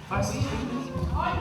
First. All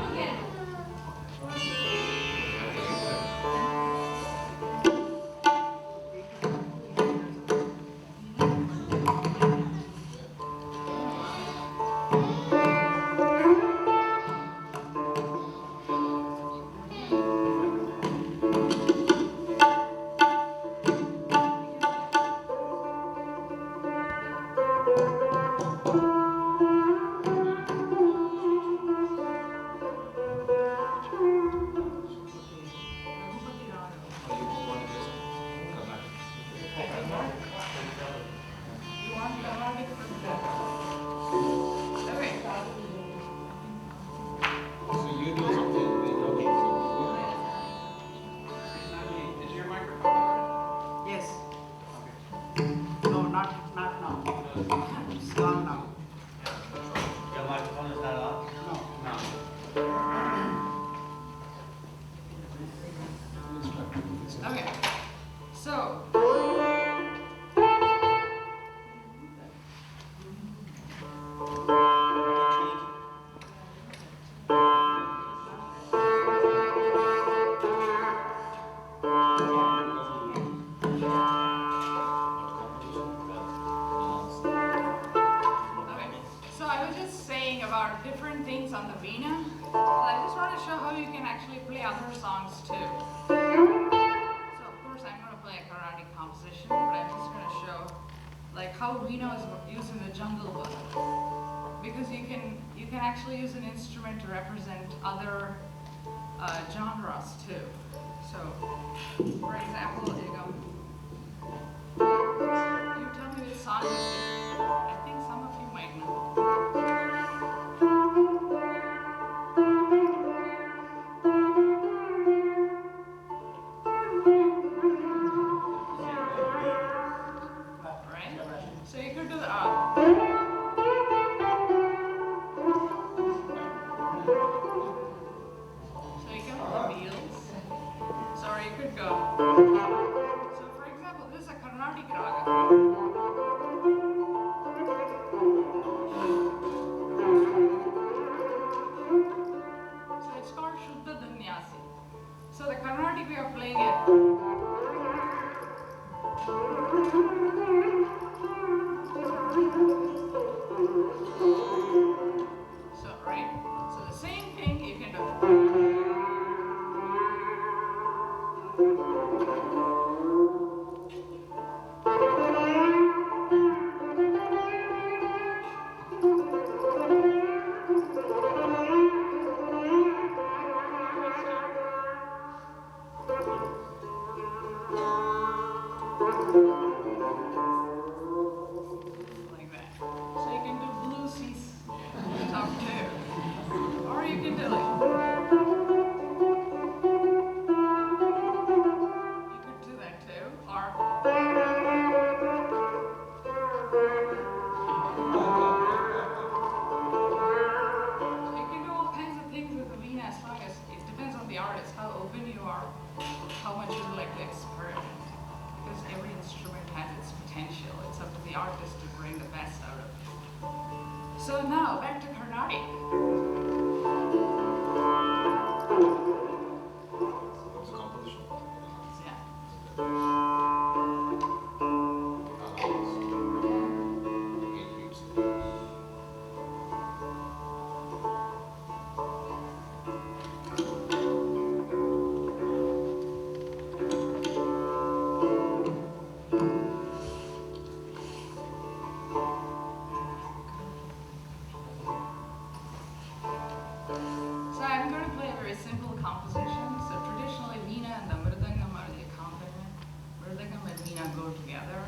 together.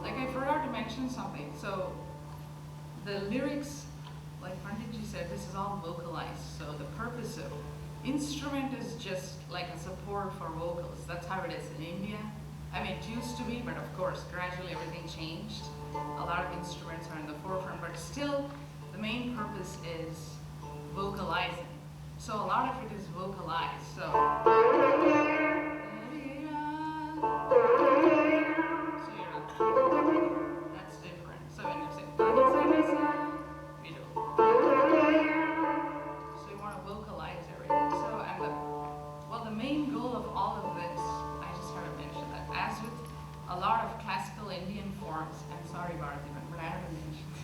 Like I forgot to mention something. So the lyrics like Panditji said, this is all vocalized. So the purpose of instrument is just like a support for vocals. That's how it is in India. I mean, it used to be, but of course, gradually everything changed. A lot of instruments are in the forefront, but still, the main purpose is vocalizing. So a lot of it is vocalized. So that's different. So when you say we do. So you want to vocalize everything. So the main goal of all of this, I just want to mention that, as with a lot of classical Indian forms, I'm sorry Bharati, but I haven't mentioned,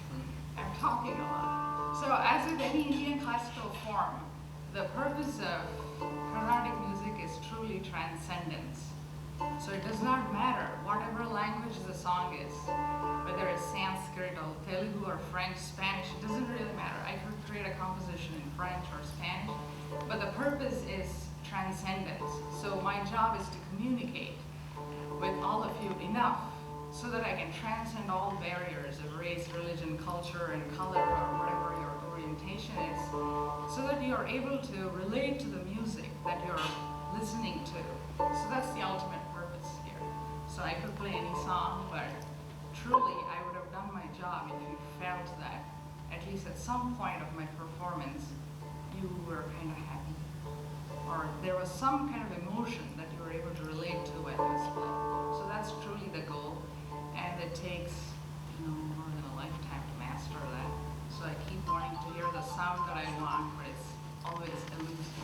I'm talking a lot. So as with any Indian classical form, the purpose of Carnatic music is truly transcendence. So it does not matter whatever language the song is, whether it's Sanskrit or Telugu or French, Spanish, it doesn't really matter. I could create a composition in French or Spanish, but the purpose is transcendence. So my job is to communicate with all of you enough so that I can transcend all barriers of race, religion, culture, and color, or whatever your orientation is, so that you are able to relate to the music that you're listening to. So that's the ultimate purpose here. So I could play any song, but truly I would have done my job if you felt that, at least at some point of my performance, you were kind of happy, or there was some kind of emotion that you were able to relate to when I was playing. So that's truly the goal, and it takes more than a lifetime to master that. So I keep wanting to hear the sound that I want, but it's always elusive.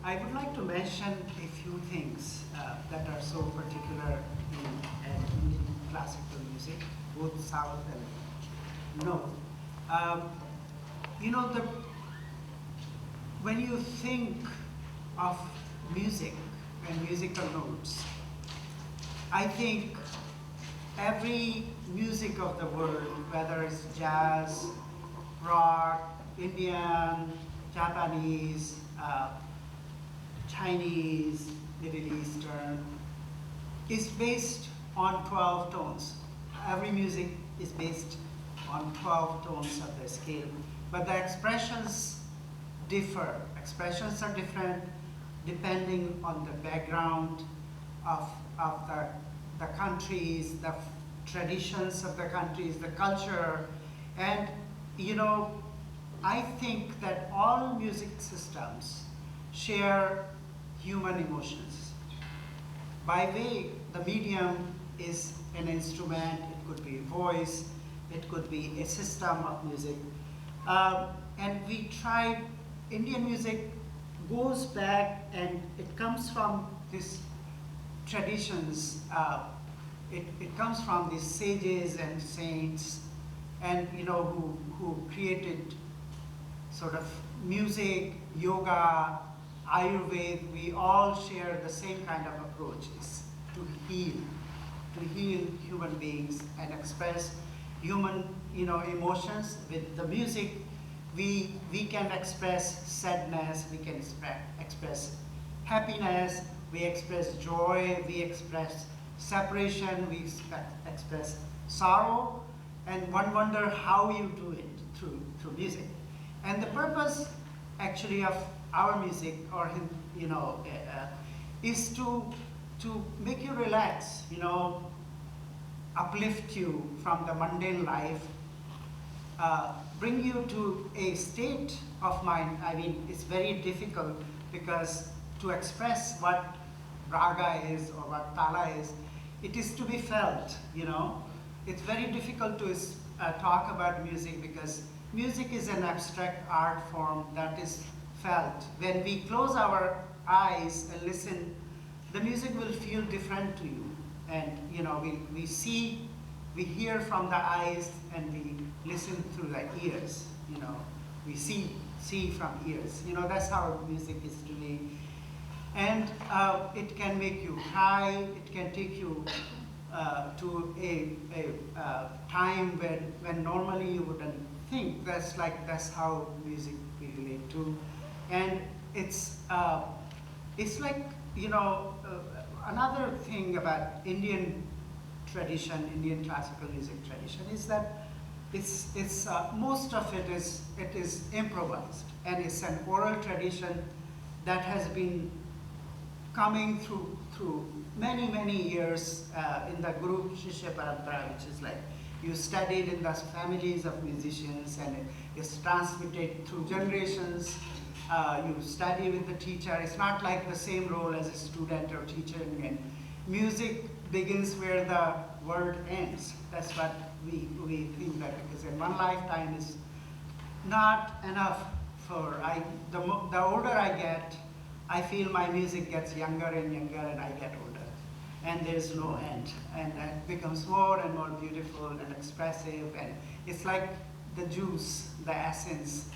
I would like to mention a few things that are so particular in Indian classical music, both South and North. You know, when you think of music and musical notes, I think every music of the world, whether it's jazz, rock, Indian, Japanese, Chinese, Middle Eastern, is based on 12 tones. Every music is based on 12 tones of the scale, but the expressions differ. Expressions are different depending on the background of the countries, the traditions of the countries, the culture, and you know, I think that all music systems share human emotions. By way, the medium is an instrument, it could be a voice, it could be a system of music. And we tried, Indian music goes back and it comes from these traditions. It comes from these sages and saints, and you know, who created sort of music, yoga, Ayurveda. We all share the same kind of approaches to heal human beings and express human, you know, emotions. With the music, we can express sadness, we can express happiness, we express joy, we express separation, we express sorrow, and one wonder how you do it through music. And the purpose actually of our music, or you know, is to make you relax, you know, uplift you from the mundane life, bring you to a state of mind. I mean, it's very difficult because to express what raga is or what tala is, it is to be felt, you know. It's very difficult to talk about music because music is an abstract art form that is felt. When we close our eyes and listen, the music will feel different to you. And you know, we see, we hear from the eyes, and we listen through the ears. You know, we see from ears. You know, that's how music is to me. And it can make you cry. It can take you to a time when normally you wouldn't think. That's how music we relate to, and it's like, you know, another thing about Indian tradition, Indian classical music tradition, is that it's most of it is improvised, and it's an oral tradition that has been coming through many years in the group Shishya Parampara, which is like you studied in the families of musicians, and it's transmitted through generations. You study with the teacher. It's not like the same role as a student or teacher. And music begins where the world ends. That's what we think, that because in one lifetime is not enough for, the older I get, I feel my music gets younger and younger, and I get older. And there's no end. And it becomes more and more beautiful and expressive. And it's like the juice, the essence.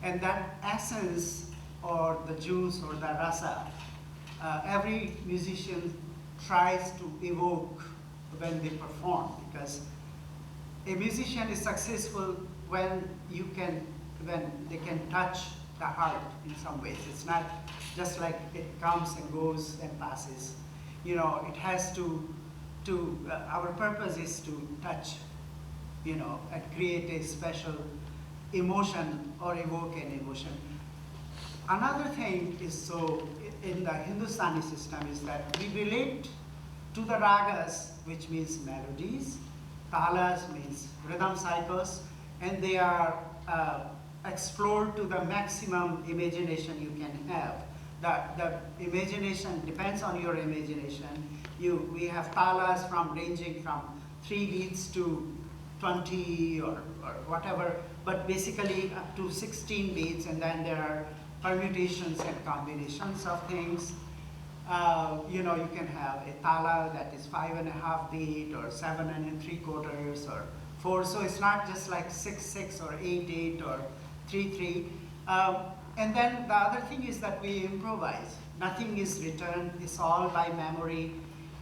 And that essence, or the juice, or the rasa, every musician tries to evoke when they perform, because a musician is successful when they can touch the heart in some ways. It's not just like it comes and goes and passes. You know, it has to our purpose is to touch, you know, and create a special emotion or evoke an emotion. Another thing is, so in the Hindustani system, is that we relate to the ragas, which means melodies, talas means rhythm cycles, and they are explored to the maximum imagination you can have. The imagination depends on your imagination. We have talas ranging from 3 beats to 20 or whatever, but basically up to 16 beats, and then there are permutations and combinations of things. You know, you can have a tala that is 5.5 beat or 7 3/4 or 4. So it's not just like 6/6 or 8/8 or 3/3. And then the other thing is that we improvise. Nothing is written, it's all by memory.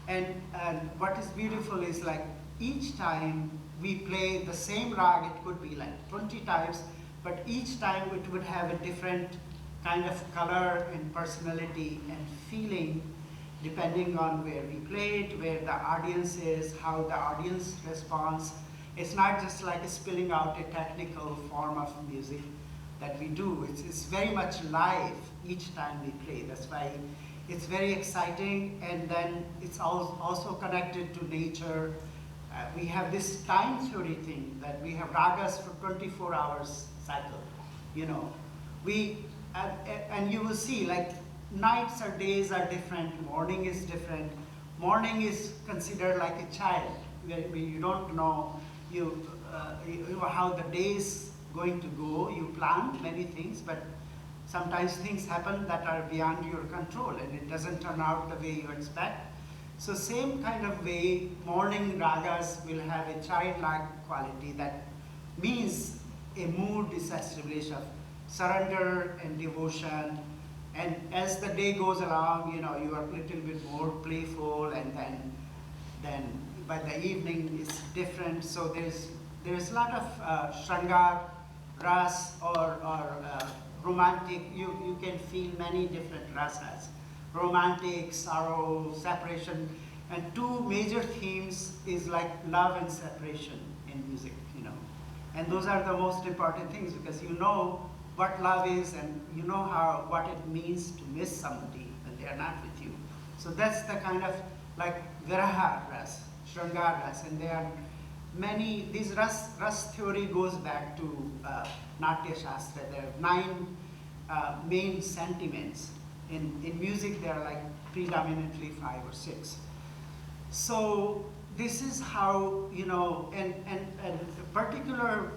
And what is beautiful is like each time we play the same rag, it could be like 20 times, but each time it would have a different kind of color and personality and feeling depending on where we play it, where the audience is, how the audience responds. It's not just like spilling out a technical form of music that we do. It's very much live each time we play. That's why it's very exciting, and then it's also connected to nature. We have this time theory thing that we have ragas for 24 hours cycle, you know. And you will see like nights or days are different, morning is different. Morning is considered like a child, where you don't know how the day is going to go. You plan many things, but sometimes things happen that are beyond your control and it doesn't turn out the way you expect. So same kind of way, morning ragas will have a childlike quality that means a mood is established of surrender and devotion. And as the day goes along, you know, you are a little bit more playful, and then by the evening it's different. So there's a lot of shrangar, ras, or romantic. You can feel many different rasas. Romantic, sorrow, separation, and two major themes is like love and separation in music, you know. And those are the most important things, because you know what love is, and you know what it means to miss somebody when they are not with you. So that's the kind of like viraha ras, shrangar ras, and there are many. This ras theory goes back to Natya Shastra. There are 9 main sentiments. In music, there are like predominantly 5 or 6. So this is how, you know, and a particular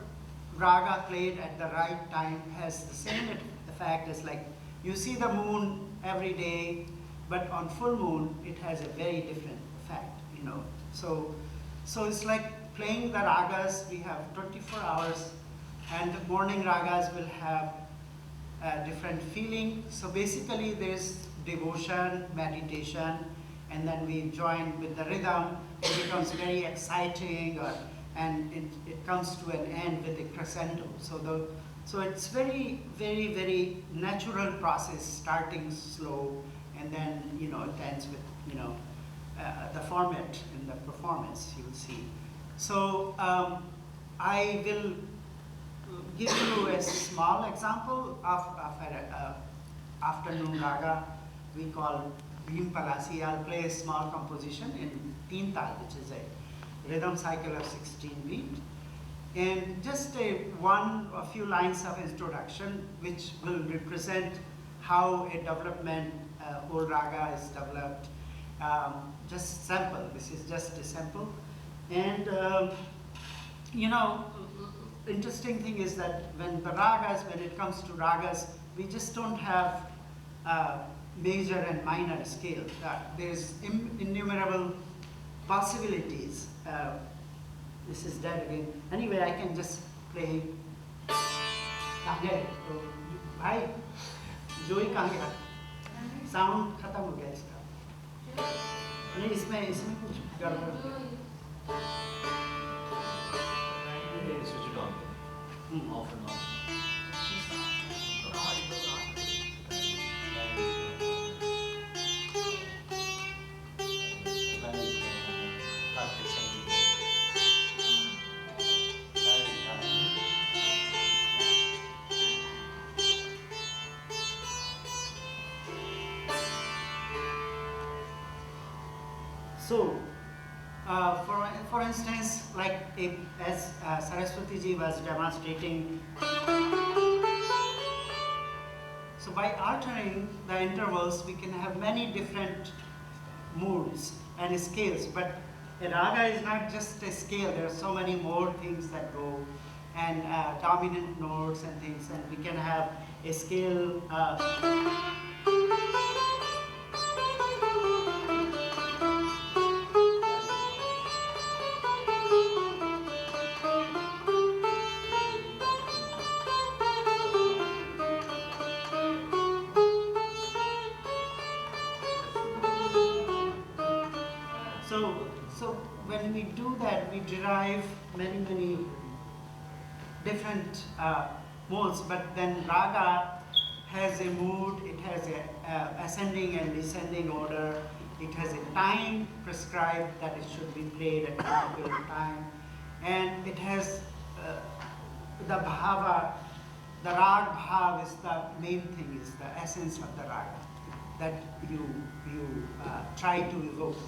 raga played at the right time has the same effect as like, you see the moon every day, but on full moon, it has a very different effect, you know. So it's like playing the ragas. We have 24 hours, and the morning ragas will have a different feeling. So basically there's devotion, meditation, and then we join with the rhythm. It becomes very exciting, and it comes to an end with a crescendo. So it's very, very, very natural process, starting slow, and then, you know, it ends with, you know, the format and the performance, you'll see. So I will give you a small example of an afternoon raga we call Bhim Palasi. I'll play a small composition in Teen Tal, which is a rhythm cycle of 16 beat. And just a few lines of introduction, which will represent how a development, whole raga is developed. Just sample, this is just a sample. And you know, interesting thing is that when it comes to ragas, we just don't have major and minor scale. There's innumerable possibilities. This is dead again. Anyway, I can just play. भाई जोई कहाँ गया? Sound खत्म हो गया इसका. नहीं, इसमें कुछ गड़बड़ हो गया. Switch it on. Off and on. So, for instance, like as Saraswathi ji was demonstrating, so by altering the intervals, we can have many different moods and scales. But a raga is not just a scale. There are so many more things that go, and dominant notes and things. And we can have a scale. So when we do that, we derive many different modes, but then raga has a mood, it has a ascending and descending order, it has a time prescribed that it should be played at a particular time, and it has the bhava, the rag bhav is the main thing, is the essence of the raga that you try to evoke.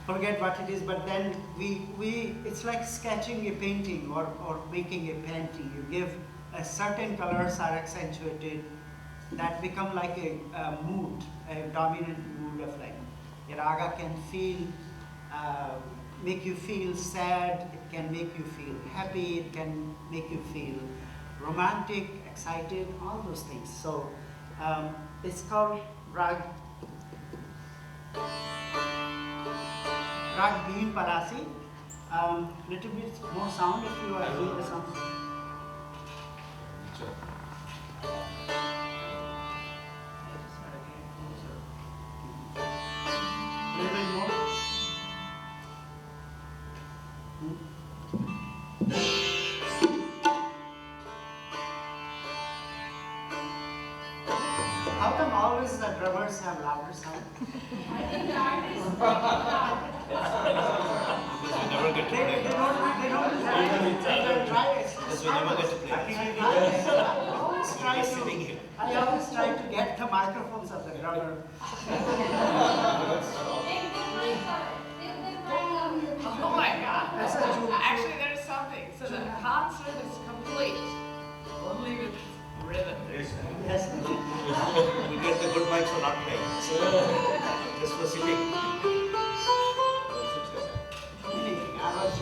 Forget what it is, but then it's like sketching a painting or making a painting. You give a certain colors are accentuated that become like a mood, a dominant mood of like, a raga can feel, make you feel sad, it can make you feel happy, it can make you feel romantic, excited, all those things. So it's called rag. Rag Bhim Parasi. Little bit more sound if you are doing the sound. Little bit more. How come always the drummers have louder sound? I think the artist make it loud. Because we never get to play. They don't try it. Because we never get to play. I always try to get the microphones of the drummer. Oh my God. That's a joke. Actually, there's something. So the concert is complete only with rhythm. Yes. We get the good mics for not playing. Just for sitting. Anything, I was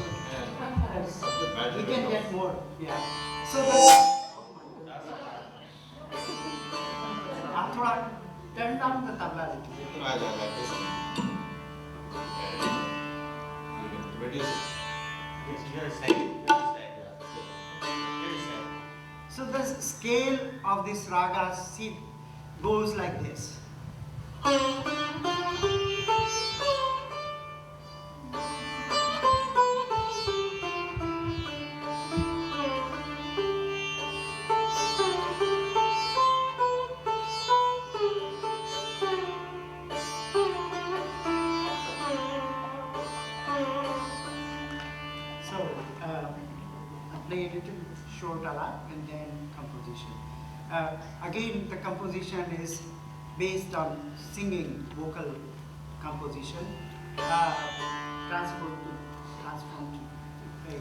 Yeah. we can get more. Yeah. So the turn down the tabla a little bit. No, I like this. You can reduce it. So the scale of this raga goes like this. Play a little short ala and then composition. Again, the composition is based on singing, vocal composition, transformed to play.